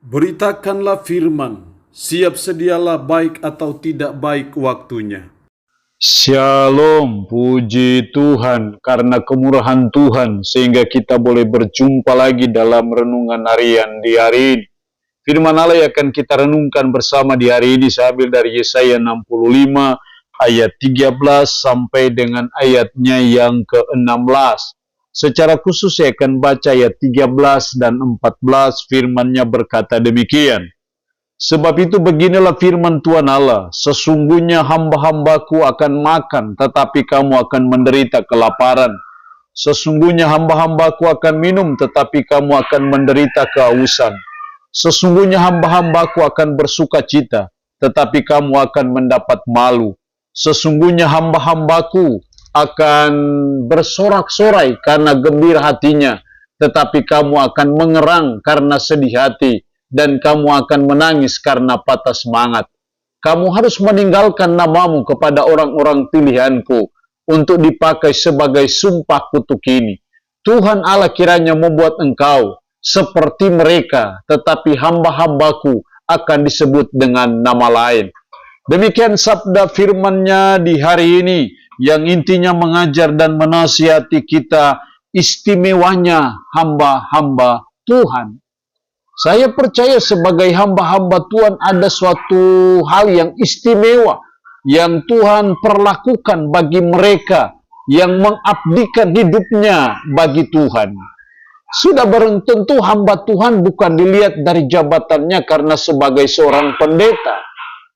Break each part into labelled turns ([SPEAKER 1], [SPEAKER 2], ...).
[SPEAKER 1] Beritakanlah firman, siap sedialah baik atau tidak baik waktunya.
[SPEAKER 2] Shalom, puji Tuhan karena kemurahan Tuhan sehingga kita boleh berjumpa lagi dalam renungan harian di hari ini. Firman Allah yang akan kita renungkan bersama di hari ini saya ambil dari Yesaya 65 ayat 13 sampai dengan ayatnya yang ke-16. Secara khusus saya akan baca ayat 13 dan 14, firman-Nya berkata demikian. Sebab itu beginilah firman Tuhan Allah, sesungguhnya hamba-hambaku akan makan, tetapi kamu akan menderita kelaparan. Sesungguhnya hamba-hambaku akan minum, tetapi kamu akan menderita kehausan. Sesungguhnya hamba-hambaku akan bersuka cita, tetapi kamu akan mendapat malu. Sesungguhnya hamba-hambaku akan bersorak-sorai karena gembira hatinya, tetapi kamu akan mengerang karena sedih hati, dan kamu akan menangis karena patah semangat. Kamu harus meninggalkan namamu kepada orang-orang pilihanku untuk dipakai sebagai sumpah kutuk ini. Tuhan Allah kiranya membuat engkau seperti mereka, tetapi hamba-hambaku akan disebut dengan nama lain. Demikian sabda firman-Nya di hari ini, yang intinya mengajar dan menasihati kita istimewanya hamba-hamba Tuhan. Saya percaya sebagai hamba-hamba Tuhan ada suatu hal yang istimewa yang Tuhan perlakukan bagi mereka yang mengabdikan hidupnya bagi Tuhan. Sudah barang tentu hamba Tuhan bukan dilihat dari jabatannya karena sebagai seorang pendeta.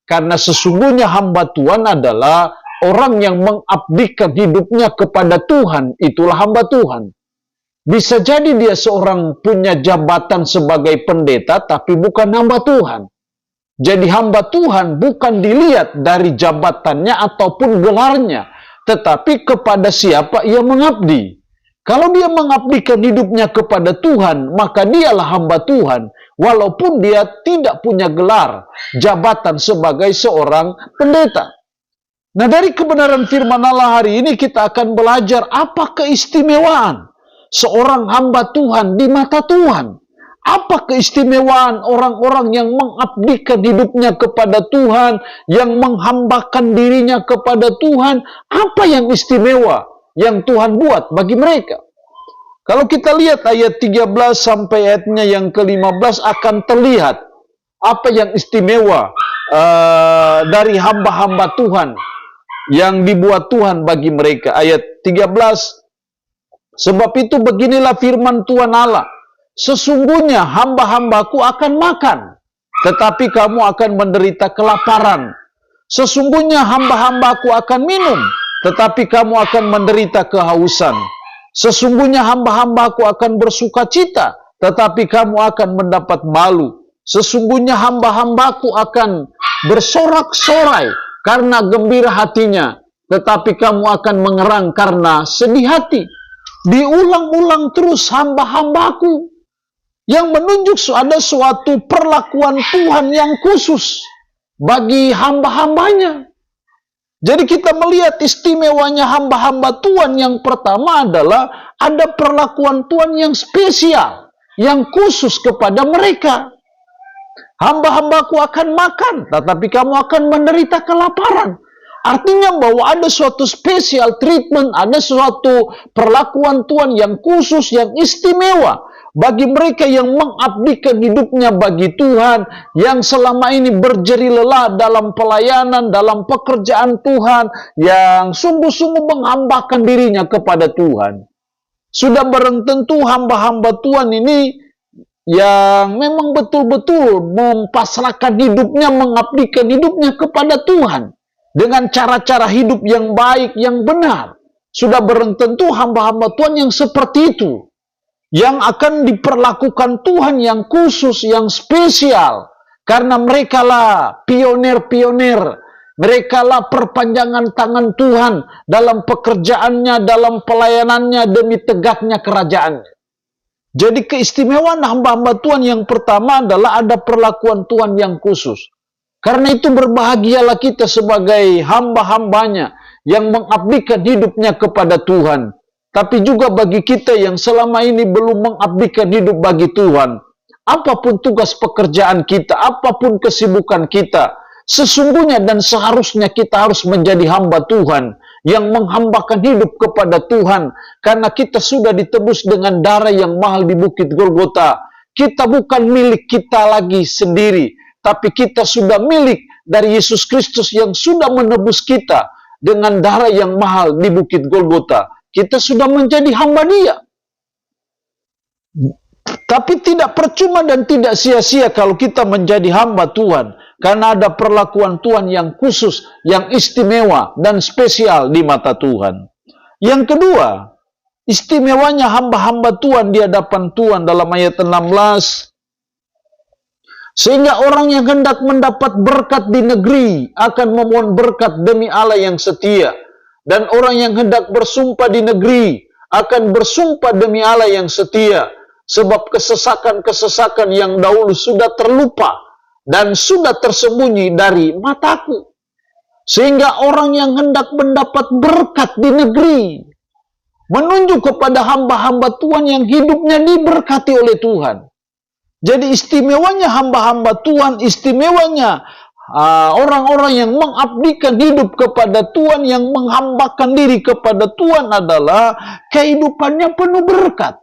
[SPEAKER 2] Karena sesungguhnya hamba Tuhan adalah orang yang mengabdikan hidupnya kepada Tuhan, itulah hamba Tuhan. Bisa jadi dia seorang punya jabatan sebagai pendeta, tapi bukan hamba Tuhan. Jadi hamba Tuhan bukan dilihat dari jabatannya ataupun gelarnya, tetapi kepada siapa ia mengabdi. Kalau dia mengabdikan hidupnya kepada Tuhan, maka dialah hamba Tuhan, walaupun dia tidak punya gelar, jabatan sebagai seorang pendeta. Nah, dari kebenaran firman Allah hari ini kita akan belajar apa keistimewaan seorang hamba Tuhan di mata Tuhan. Apa keistimewaan orang-orang yang mengabdikan hidupnya kepada Tuhan, yang menghambakan dirinya kepada Tuhan. Apa yang istimewa yang Tuhan buat bagi mereka? Kalau kita lihat ayat 13 sampai ayatnya yang ke-15 akan terlihat apa yang istimewa dari hamba-hamba Tuhan yang dibuat Tuhan bagi mereka. Ayat 13, sebab itu beginilah firman Tuhan Allah, sesungguhnya hamba-hambaku akan makan, tetapi kamu akan menderita kelaparan. Sesungguhnya hamba-hambaku akan minum, tetapi kamu akan menderita kehausan. Sesungguhnya hamba-hambaku akan bersuka cita, tetapi kamu akan mendapat malu. Sesungguhnya hamba-hambaku akan bersorak-sorai karena gembira hatinya, tetapi kamu akan mengerang karena sedih hati. Diulang-ulang terus hamba-hambaku, yang menunjuk ada suatu perlakuan Tuhan yang khusus bagi hamba-hambanya. Jadi kita melihat istimewanya hamba-hamba Tuhan yang pertama adalah ada perlakuan Tuhan yang spesial, yang khusus kepada mereka. Hamba-hambaku akan makan, tetapi kamu akan menderita kelaparan. Artinya bahwa ada suatu special treatment, ada suatu perlakuan Tuhan yang khusus, yang istimewa bagi mereka yang mengabdikan hidupnya bagi Tuhan, yang selama ini berjeri lelah dalam pelayanan, dalam pekerjaan Tuhan, yang sungguh-sungguh menghambakan dirinya kepada Tuhan. Sudah barang tentu hamba-hamba Tuhan ini yang memang betul-betul mempasrahkan hidupnya, mengabdikan hidupnya kepada Tuhan dengan cara-cara hidup yang baik, yang benar. Sudah barang tentu hamba-hamba Tuhan yang seperti itu, yang akan diperlakukan Tuhan yang khusus, yang spesial, karena mereka lah pionir-pionir, mereka lah perpanjangan tangan Tuhan dalam pekerjaannya, dalam pelayanannya demi tegaknya kerajaannya. Jadi keistimewaan hamba-hamba Tuhan yang pertama adalah ada perlakuan Tuhan yang khusus. Karena itu berbahagialah kita sebagai hamba-hambanya yang mengabdikan hidupnya kepada Tuhan. Tapi juga bagi kita yang selama ini belum mengabdikan hidup bagi Tuhan, apapun tugas pekerjaan kita, apapun kesibukan kita, sesungguhnya dan seharusnya kita harus menjadi hamba Tuhan yang menghambakan hidup kepada Tuhan, karena kita sudah ditebus dengan darah yang mahal di Bukit Golgota. Kita bukan milik kita lagi sendiri, tapi kita sudah milik dari Yesus Kristus yang sudah menebus kita dengan darah yang mahal di Bukit Golgota. Kita sudah menjadi hamba Dia. Tapi tidak percuma dan tidak sia-sia kalau kita menjadi hamba Tuhan, karena ada perlakuan Tuhan yang khusus, yang istimewa dan spesial di mata Tuhan. Yang kedua, istimewanya hamba-hamba Tuhan di hadapan Tuhan dalam ayat 16. Sehingga orang yang hendak mendapat berkat di negeri akan memohon berkat demi Allah yang setia. Dan orang yang hendak bersumpah di negeri akan bersumpah demi Allah yang setia. Sebab kesesakan-kesesakan yang dahulu sudah terlupa dan sudah tersembunyi dari mataku. Sehingga orang yang hendak mendapat berkat di negeri menunjuk kepada hamba-hamba Tuhan yang hidupnya diberkati oleh Tuhan. Jadi istimewanya hamba-hamba Tuhan, istimewanya orang-orang yang mengabdikan hidup kepada Tuhan, yang menghambakan diri kepada Tuhan adalah kehidupannya penuh berkat.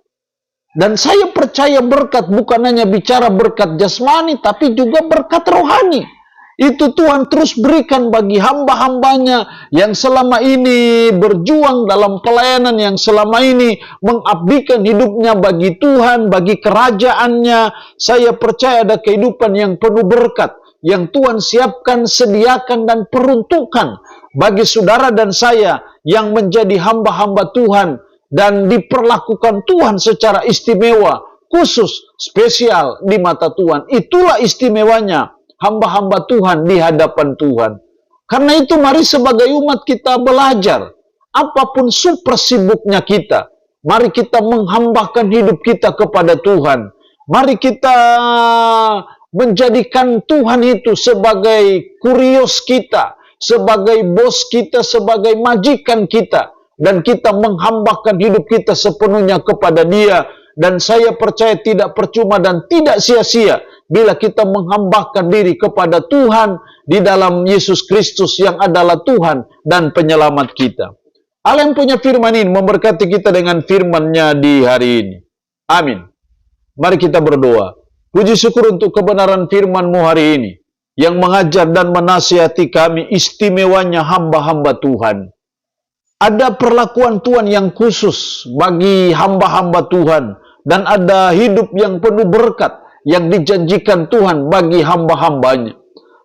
[SPEAKER 2] Dan saya percaya berkat bukan hanya bicara berkat jasmani, tapi juga berkat rohani. Itu Tuhan terus berikan bagi hamba-hambanya yang selama ini berjuang dalam pelayanan, yang selama ini mengabdikan hidupnya bagi Tuhan, bagi kerajaannya. Saya percaya ada kehidupan yang penuh berkat, yang Tuhan siapkan, sediakan, dan peruntukan bagi saudara dan saya yang menjadi hamba-hamba Tuhan dan diperlakukan Tuhan secara istimewa, khusus, spesial di mata Tuhan. Itulah istimewanya hamba-hamba Tuhan di hadapan Tuhan. Karena itu mari sebagai umat kita belajar, apapun super sibuknya kita, mari kita menghambakan hidup kita kepada Tuhan. Mari kita menjadikan Tuhan itu sebagai kurios kita, sebagai bos kita, sebagai majikan kita, dan kita menghambakan hidup kita sepenuhnya kepada Dia. Dan saya percaya tidak percuma dan tidak sia-sia bila kita menghambakan diri kepada Tuhan di dalam Yesus Kristus yang adalah Tuhan dan penyelamat kita. Allah yang punya firman ini memberkati kita dengan firman-Nya di hari ini. Amin. Mari kita berdoa. Puji syukur untuk kebenaran firman-Mu hari ini, yang mengajar dan menasihati kami istimewanya hamba-hamba Tuhan. Ada perlakuan Tuhan yang khusus bagi hamba-hamba Tuhan, dan ada hidup yang penuh berkat yang dijanjikan Tuhan bagi hamba-hambanya.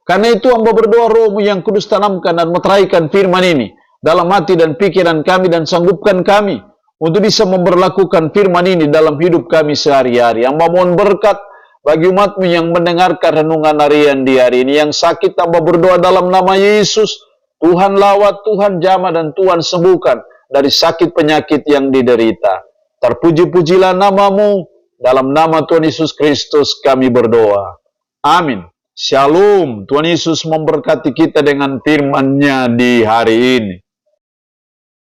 [SPEAKER 2] Karena itu hamba berdoa Roh-Mu yang kudus tanamkan dan meteraikan firman ini dalam hati dan pikiran kami, dan sanggupkan kami untuk bisa memberlakukan firman ini dalam hidup kami sehari-hari. Hamba mohon berkat bagi umat-Mu yang mendengarkan renungan harian di hari ini. Yang sakit hamba berdoa dalam nama Yesus, Tuhan lawat, Tuhan jamah, dan Tuhan sembuhkan dari sakit penyakit yang diderita. Terpuji-pujilah nama-Mu, dalam nama Tuhan Yesus Kristus kami berdoa. Amin. Shalom. Tuhan Yesus memberkati kita dengan firman-Nya di hari ini.